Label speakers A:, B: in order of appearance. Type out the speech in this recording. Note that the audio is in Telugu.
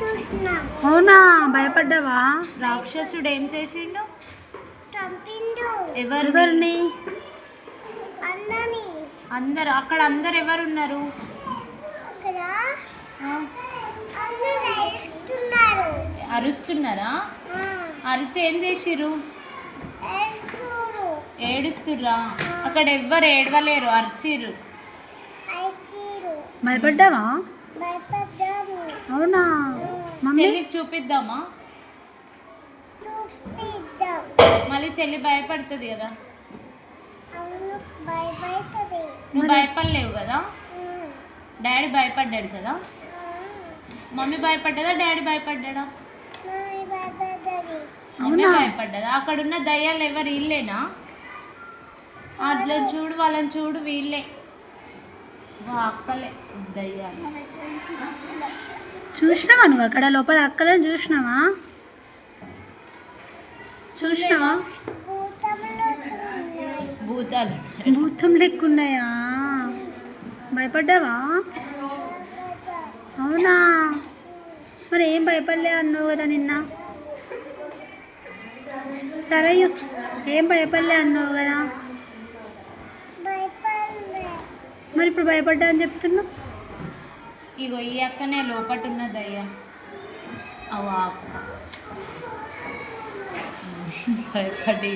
A: చూసినా.
B: అవునా, భయపడ్డావా?
A: రాక్షసుడు ఏం చేసిండు?
B: ఎవరిని?
A: అందరు అక్కడ అందరు ఎవరున్నారు? అరుస్తున్నారా? అరిచి ఏం చేసిర్రు? ఏడుస్తుర్రా? అక్కడ ఎవ్వరు ఏడవలేరు, అరిచిర్రు.
B: భయపడ్డావా? అవునా, మమ్మీ
A: చెల్లికి చూపిద్దామా? మళ్ళీ చెల్లి భయపడుతుంది కదా. నువ్వు భయపడలేవు కదా. డాడీ భయపడ్డాడు కదా. మమ్మీ భయపడ్డదా, డాడీ భయపడ్డా? మమ్మీ భయపడ్డదా? అక్కడ ఉన్న దయ్యాలు ఎవరు? వీళ్ళేనా? అట్లా చూడు, వాళ్ళని చూడు, వీళ్ళే అక్కలే దయ్యాలు.
B: చూసినావా నువ్వు? అక్కడ లోపల అక్కలను చూసినావా?
A: భూతాలు
B: భూతం లెక్కున్నాయా? భయపడ్డావా? అవునా, మరి ఏం భయపడలే అన్నావు కదా నిన్న. సరే, ఏం భయపడలే అన్నావు కదా. మరి ఇప్పుడు భయపడ్డా అని చెప్తున్నావు.
A: ఇగో ఈ అక్కనే లోపట ఉన్న దయ్యం. అవా అక్క భయపడి